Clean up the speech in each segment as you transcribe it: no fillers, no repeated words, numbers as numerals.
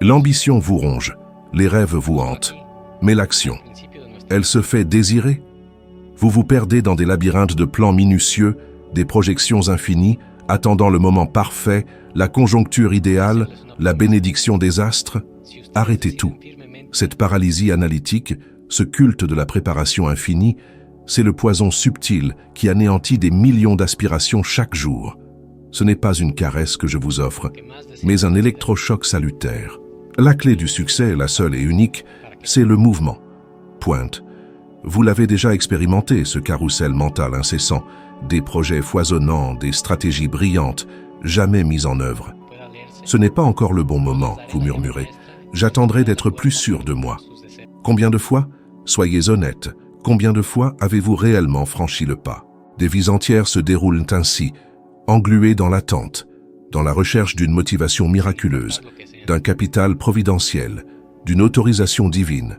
L'ambition vous ronge, les rêves vous hantent, mais l'action, elle se fait désirer. Vous vous perdez dans des labyrinthes de plans minutieux, des projections infinies, attendant le moment parfait, la conjoncture idéale, la bénédiction des astres. Arrêtez tout. Cette paralysie analytique, ce culte de la préparation infinie, c'est le poison subtil qui anéantit des millions d'aspirations chaque jour. Ce n'est pas une caresse que je vous offre, mais un électrochoc salutaire. La clé du succès, la seule et unique, c'est le mouvement. Pointe. Vous l'avez déjà expérimenté, ce carrousel mental incessant, des projets foisonnants, des stratégies brillantes, jamais mises en œuvre. Ce n'est pas encore le bon moment, vous murmurez. J'attendrai d'être plus sûr de moi. Combien de fois? Soyez honnête. Combien de fois avez-vous réellement franchi le pas? Des vies entières se déroulent ainsi, engluées dans l'attente, dans la recherche d'une motivation miraculeuse, d'un capital providentiel, d'une autorisation divine.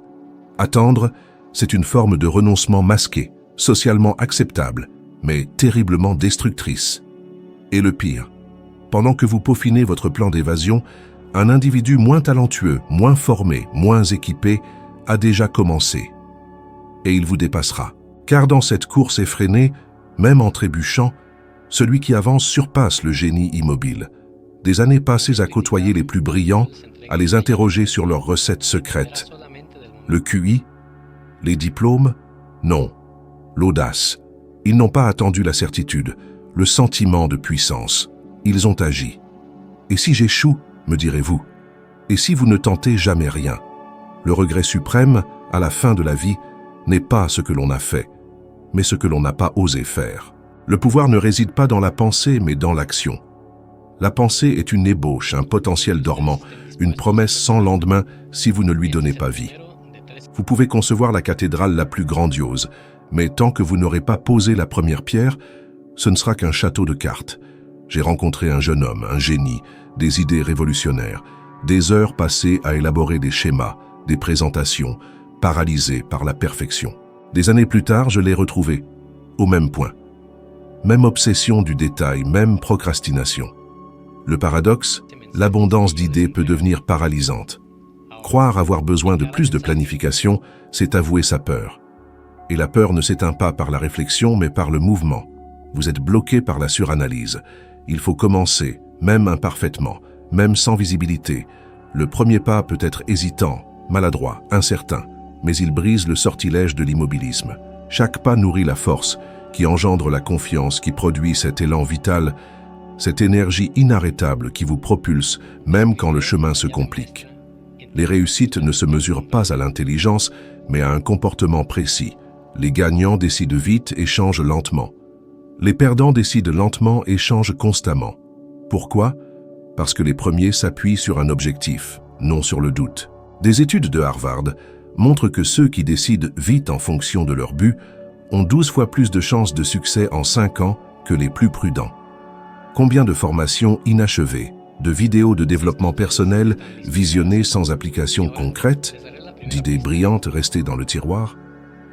Attendre, c'est une forme de renoncement masqué, socialement acceptable, mais terriblement destructrice. Et le pire, pendant que vous peaufinez votre plan d'évasion, un individu moins talentueux, moins formé, moins équipé, a déjà commencé. Et il vous dépassera. Car dans cette course effrénée, même en trébuchant, celui qui avance surpasse le génie immobile. Des années passées à côtoyer les plus brillants, à les interroger sur leurs recettes secrètes. Le QI? Les diplômes? Non. L'audace. Ils n'ont pas attendu la certitude, le sentiment de puissance. Ils ont agi. Et si j'échoue, me direz-vous? Et si vous ne tentez jamais rien? Le regret suprême, à la fin de la vie, n'est pas ce que l'on a fait, mais ce que l'on n'a pas osé faire. Le pouvoir ne réside pas dans la pensée, mais dans l'action. La pensée est une ébauche, un potentiel dormant, une promesse sans lendemain si vous ne lui donnez pas vie. Vous pouvez concevoir la cathédrale la plus grandiose, mais tant que vous n'aurez pas posé la première pierre, ce ne sera qu'un château de cartes. J'ai rencontré un jeune homme, un génie, des idées révolutionnaires, des heures passées à élaborer des schémas, des présentations, paralysé par la perfection. Des années plus tard, je l'ai retrouvé, au même point. Même obsession du détail, même procrastination. Le paradoxe, l'abondance d'idées peut devenir paralysante. Croire avoir besoin de plus de planification, c'est avouer sa peur. Et la peur ne s'éteint pas par la réflexion, mais par le mouvement. Vous êtes bloqué par la suranalyse. Il faut commencer, même imparfaitement, même sans visibilité. Le premier pas peut être hésitant, maladroit, incertain, mais il brise le sortilège de l'immobilisme. Chaque pas nourrit la force, qui engendre la confiance, qui produit cet élan vital, cette énergie inarrêtable qui vous propulse, même quand le chemin se complique. Les réussites ne se mesurent pas à l'intelligence, mais à un comportement précis. Les gagnants décident vite et changent lentement. Les perdants décident lentement et changent constamment. Pourquoi? Parce que les premiers s'appuient sur un objectif, non sur le doute. Des études de Harvard montrent que ceux qui décident vite en fonction de leur but ont 12 fois plus de chances de succès en 5 ans que les plus prudents. Combien de formations inachevées, de vidéos de développement personnel visionnées sans application concrète, d'idées brillantes restées dans le tiroir?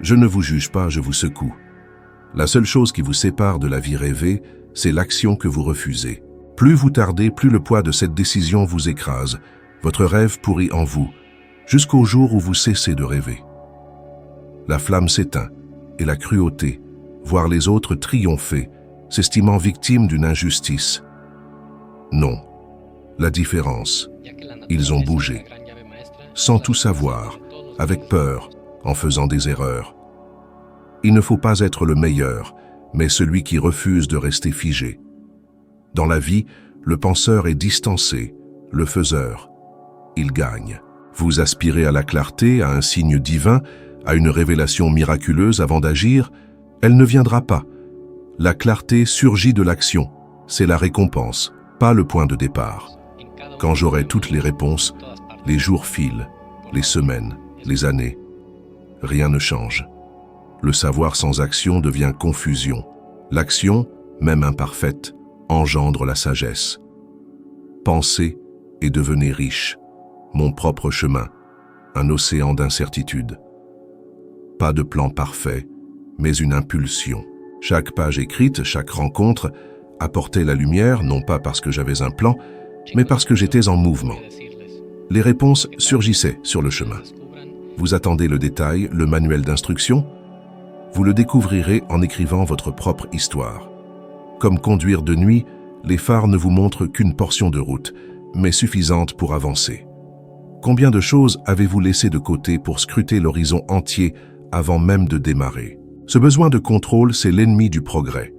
Je ne vous juge pas, je vous secoue. La seule chose qui vous sépare de la vie rêvée, c'est l'action que vous refusez. Plus vous tardez, plus le poids de cette décision vous écrase. Votre rêve pourrit en vous, jusqu'au jour où vous cessez de rêver. La flamme s'éteint, et la cruauté, voir les autres triompher, s'estimant victimes d'une injustice. Non, la différence, ils ont bougé, sans tout savoir, avec peur, en faisant des erreurs. Il ne faut pas être le meilleur, mais celui qui refuse de rester figé. Dans la vie, le penseur est distancé, le faiseur, il gagne. Vous aspirez à la clarté, à un signe divin, à une révélation miraculeuse avant d'agir, elle ne viendra pas. La clarté surgit de l'action, c'est la récompense, pas le point de départ. Quand j'aurai toutes les réponses, les jours filent, les semaines, les années. Rien ne change. Le savoir sans action devient confusion. L'action, même imparfaite, engendre la sagesse. Pensez et devenez riche. Mon propre chemin, un océan d'incertitude. Pas de plan parfait, mais une impulsion. Chaque page écrite, chaque rencontre, apportait la lumière, non pas parce que j'avais un plan, mais parce que j'étais en mouvement. Les réponses surgissaient sur le chemin. Vous attendez le détail, le manuel d'instruction? Vous le découvrirez en écrivant votre propre histoire. Comme conduire de nuit, les phares ne vous montrent qu'une portion de route, mais suffisante pour avancer. Combien de choses avez-vous laissé de côté pour scruter l'horizon entier avant même de démarrer? Ce besoin de contrôle, c'est l'ennemi du progrès.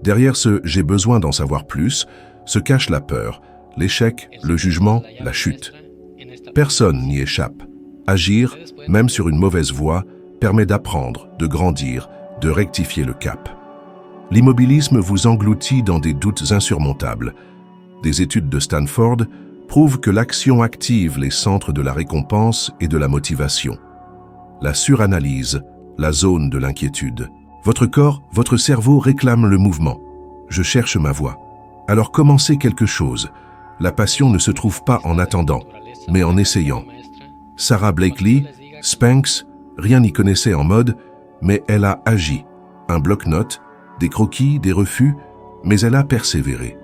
Derrière ce « j'ai besoin d'en savoir plus » se cache la peur, l'échec, le jugement, la chute. Personne n'y échappe. Agir, même sur une mauvaise voie, permet d'apprendre, de grandir, de rectifier le cap. L'immobilisme vous engloutit dans des doutes insurmontables. Des études de Stanford prouvent que l'action active les centres de la récompense et de la motivation. La suranalyse, la zone de l'inquiétude. Votre corps, votre cerveau réclament le mouvement. Je cherche ma voie. Alors commencez quelque chose. La passion ne se trouve pas en attendant, mais en essayant. Sara Blakely, Spanx, rien n'y connaissait en mode, mais elle a agi. Un bloc-notes, des croquis, des refus, mais elle a persévéré.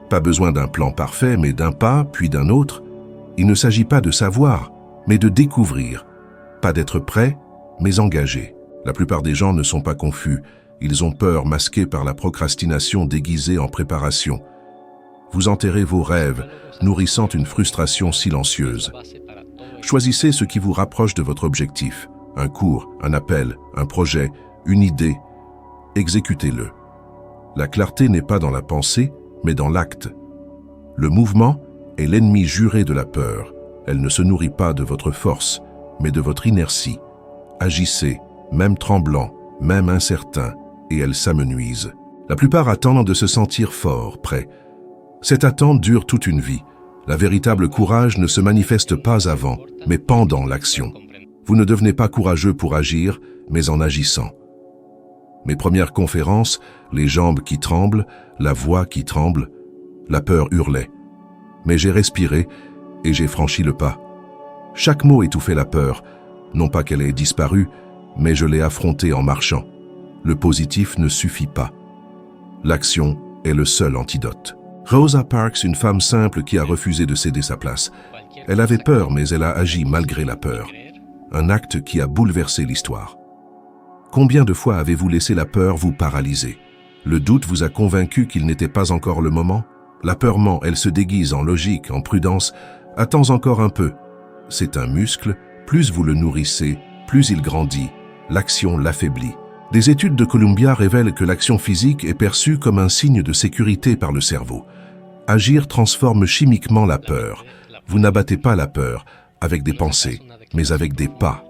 Pas besoin d'un plan parfait, mais d'un pas, puis d'un autre. Il ne s'agit pas de savoir, mais de découvrir. Pas d'être prêt, mais engagé. La plupart des gens ne sont pas confus. Ils ont peur masquée par la procrastination déguisée en préparation. Vous enterrez vos rêves, nourrissant une frustration silencieuse. Choisissez ce qui vous rapproche de votre objectif. Un cours, un appel, un projet, une idée. Exécutez-le. La clarté n'est pas dans la pensée, mais dans l'acte. Le mouvement est l'ennemi juré de la peur. Elle ne se nourrit pas de votre force, mais de votre inertie. Agissez, même tremblant, même incertain, et elle s'amenuise. La plupart attendent de se sentir fort, prêt. Cette attente dure toute une vie. La véritable courage ne se manifeste pas avant, mais pendant l'action. Vous ne devenez pas courageux pour agir, mais en agissant. Mes premières conférences, les jambes qui tremblent, la voix qui tremble, la peur hurlait. Mais j'ai respiré et j'ai franchi le pas. Chaque mot étouffait la peur, non pas qu'elle ait disparu, mais je l'ai affrontée en marchant. Le positif ne suffit pas. L'action est le seul antidote. Rosa Parks, une femme simple qui a refusé de céder sa place. Elle avait peur, mais elle a agi malgré la peur. Un acte qui a bouleversé l'histoire. Combien de fois avez-vous laissé la peur vous paralyser? Le doute vous a convaincu qu'il n'était pas encore le moment? La peur ment, elle se déguise en logique, en prudence. Attends encore un peu. C'est un muscle, plus vous le nourrissez, plus il grandit. L'action l'affaiblit. Des études de Columbia révèlent que l'action physique est perçue comme un signe de sécurité par le cerveau. Agir transforme chimiquement la peur. Vous n'abattez pas la peur avec des pensées, mais avec des pas.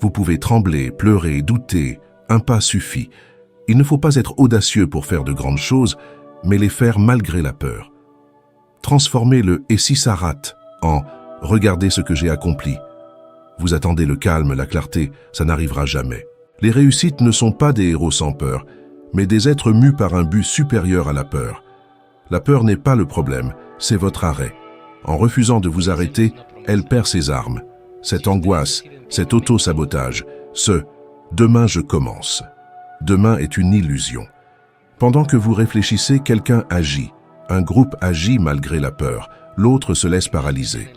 Vous pouvez trembler, pleurer, douter. Un pas suffit. Il ne faut pas être audacieux pour faire de grandes choses, mais les faire malgré la peur. Transformez le « et si ça rate » en « regardez ce que j'ai accompli ». Vous attendez le calme, la clarté, ça n'arrivera jamais. Les réussites ne sont pas des héros sans peur, mais des êtres mus par un but supérieur à la peur. La peur n'est pas le problème, c'est votre arrêt. En refusant de vous arrêter, elle perd ses armes. Cette angoisse, cet auto-sabotage, ce « demain je commence ». Demain est une illusion. Pendant que vous réfléchissez, quelqu'un agit. Un groupe agit malgré la peur, l'autre se laisse paralyser.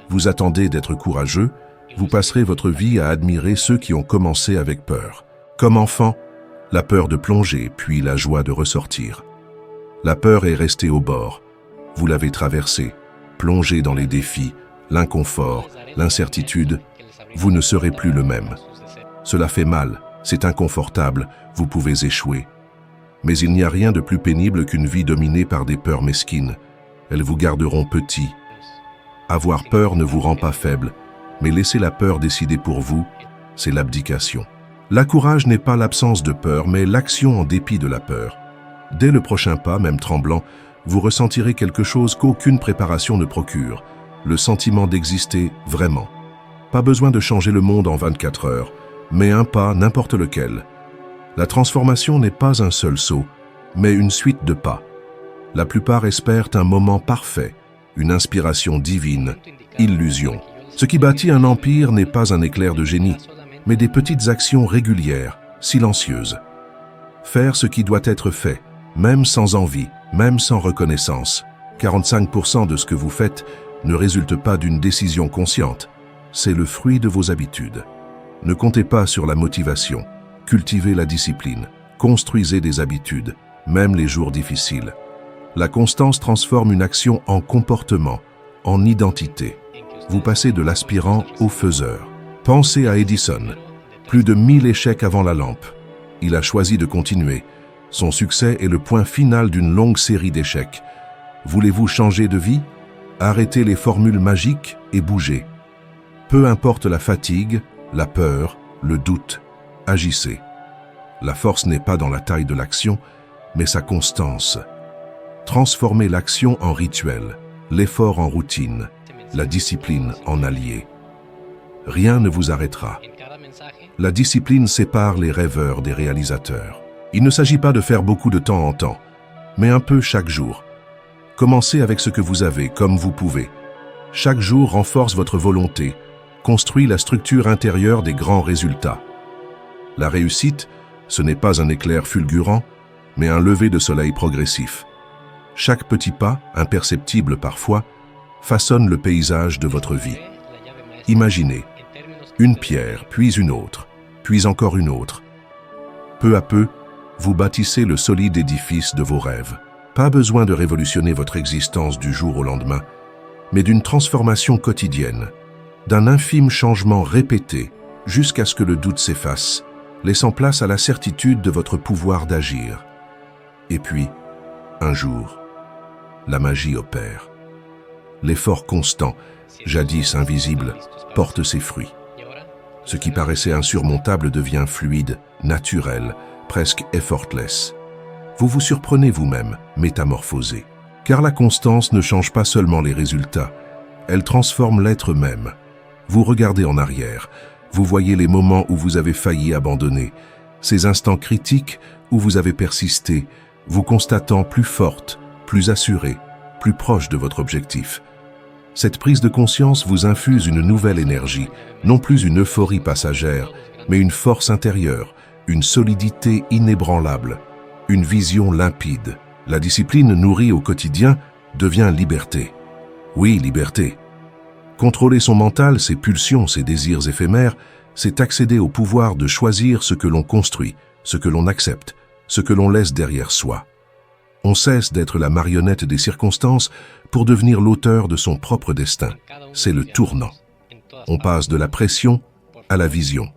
Vous attendez d'être courageux, vous passerez votre vie à admirer ceux qui ont commencé avec peur. Comme enfant, la peur de plonger, puis la joie de ressortir. La peur est restée au bord. Vous l'avez traversée, plongé dans les défis, l'inconfort, l'incertitude. Vous ne serez plus le même. Cela fait mal, c'est inconfortable, vous pouvez échouer. Mais il n'y a rien de plus pénible qu'une vie dominée par des peurs mesquines. Elles vous garderont petit. Avoir peur ne vous rend pas faible, mais laisser la peur décider pour vous, c'est l'abdication. La courage n'est pas l'absence de peur, mais l'action en dépit de la peur. Dès le prochain pas, même tremblant, vous ressentirez quelque chose qu'aucune préparation ne procure, le sentiment d'exister vraiment. Pas besoin de changer le monde en 24 heures, mais un pas, n'importe lequel. La transformation n'est pas un seul saut, mais une suite de pas. La plupart espèrent un moment parfait, une inspiration divine, illusion. Ce qui bâtit un empire n'est pas un éclair de génie, mais des petites actions régulières, silencieuses. Faire ce qui doit être fait, même sans envie, même sans reconnaissance. 45% de ce que vous faites ne résulte pas d'une décision consciente, c'est le fruit de vos habitudes. Ne comptez pas sur la motivation, cultivez la discipline, construisez des habitudes, même les jours difficiles. La constance transforme une action en comportement, en identité. Vous passez de l'aspirant au faiseur. Pensez à Edison. Plus de 1000 échecs avant la lampe. Il a choisi de continuer. Son succès est le point final d'une longue série d'échecs. Voulez-vous changer de vie? Arrêtez les formules magiques et bougez. Peu importe la fatigue, la peur, le doute, agissez. La force n'est pas dans la taille de l'action, mais sa constance. Transformez l'action en rituel, l'effort en routine, la discipline en allié. Rien ne vous arrêtera. La discipline sépare les rêveurs des réalisateurs. Il ne s'agit pas de faire beaucoup de temps en temps, mais un peu chaque jour. Commencez avec ce que vous avez, comme vous pouvez. Chaque jour renforce votre volonté, construit la structure intérieure des grands résultats. La réussite, ce n'est pas un éclair fulgurant, mais un lever de soleil progressif. Chaque petit pas, imperceptible parfois, façonne le paysage de votre vie. Imaginez, une pierre, puis une autre, puis encore une autre. Peu à peu, vous bâtissez le solide édifice de vos rêves. Pas besoin de révolutionner votre existence du jour au lendemain, mais d'une transformation quotidienne, d'un infime changement répété jusqu'à ce que le doute s'efface, laissant place à la certitude de votre pouvoir d'agir. Et puis, un jour, la magie opère. L'effort constant, jadis invisible, porte ses fruits. Ce qui paraissait insurmontable devient fluide, naturel, presque effortless. Vous vous surprenez vous-même, métamorphosé. Car la constance ne change pas seulement les résultats, elle transforme l'être même. Vous regardez en arrière, vous voyez les moments où vous avez failli abandonner, ces instants critiques où vous avez persisté, vous constatant plus forte, plus assurée, plus proche de votre objectif. Cette prise de conscience vous infuse une nouvelle énergie, non plus une euphorie passagère, mais une force intérieure, une solidité inébranlable, une vision limpide. La discipline nourrie au quotidien devient liberté. Oui, liberté. Contrôler son mental, ses pulsions, ses désirs éphémères, c'est accéder au pouvoir de choisir ce que l'on construit, ce que l'on accepte, ce que l'on laisse derrière soi. On cesse d'être la marionnette des circonstances pour devenir l'auteur de son propre destin. C'est le tournant. On passe de la pression à la vision.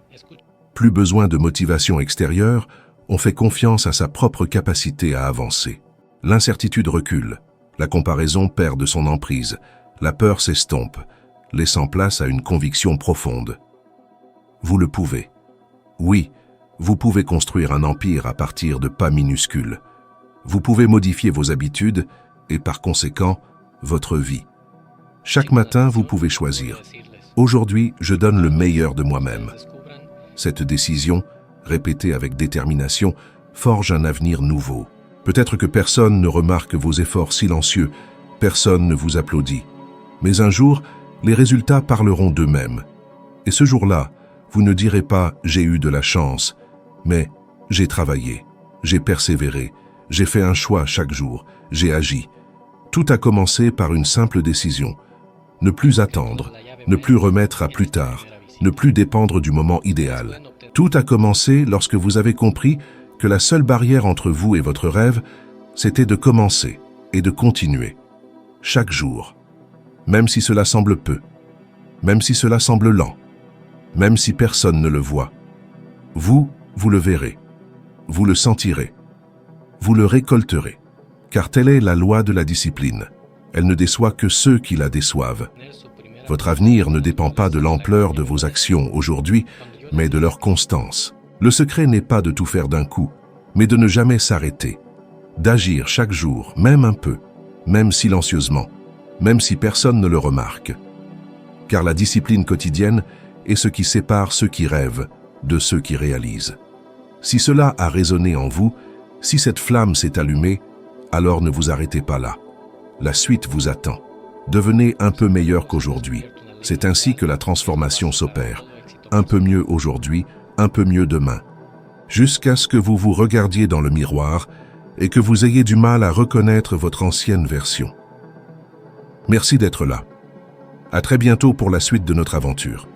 Plus besoin de motivation extérieure, on fait confiance à sa propre capacité à avancer. L'incertitude recule, la comparaison perd de son emprise, la peur s'estompe, laissant place à une conviction profonde. Vous le pouvez. Oui, vous pouvez construire un empire à partir de pas minuscules. Vous pouvez modifier vos habitudes et par conséquent, votre vie. Chaque matin, vous pouvez choisir. Aujourd'hui, je donne le meilleur de moi-même. Cette décision, répétée avec détermination, forge un avenir nouveau. Peut-être que personne ne remarque vos efforts silencieux, personne ne vous applaudit. Mais un jour, les résultats parleront d'eux-mêmes. Et ce jour-là, vous ne direz pas « j'ai eu de la chance », mais « j'ai travaillé, j'ai persévéré, j'ai fait un choix chaque jour, j'ai agi ». Tout a commencé par une simple décision. Ne plus attendre, ne plus remettre à plus tard, ne plus dépendre du moment idéal. Tout a commencé lorsque vous avez compris que la seule barrière entre vous et votre rêve, c'était de commencer et de continuer. Chaque jour. Même si cela semble peu, même si cela semble lent, même si personne ne le voit. Vous le verrez, vous le sentirez, vous le récolterez. Car telle est la loi de la discipline. Elle ne déçoit que ceux qui la déçoivent. Votre avenir ne dépend pas de l'ampleur de vos actions aujourd'hui, mais de leur constance. Le secret n'est pas de tout faire d'un coup, mais de ne jamais s'arrêter. D'agir chaque jour, même un peu, même silencieusement, même si personne ne le remarque. Car la discipline quotidienne est ce qui sépare ceux qui rêvent de ceux qui réalisent. Si cela a résonné en vous, si cette flamme s'est allumée, alors ne vous arrêtez pas là. La suite vous attend. Devenez un peu meilleur qu'aujourd'hui. C'est ainsi que la transformation s'opère. Un peu mieux aujourd'hui, un peu mieux demain. Jusqu'à ce que vous vous regardiez dans le miroir et que vous ayez du mal à reconnaître votre ancienne version. Merci d'être là. À très bientôt pour la suite de notre aventure.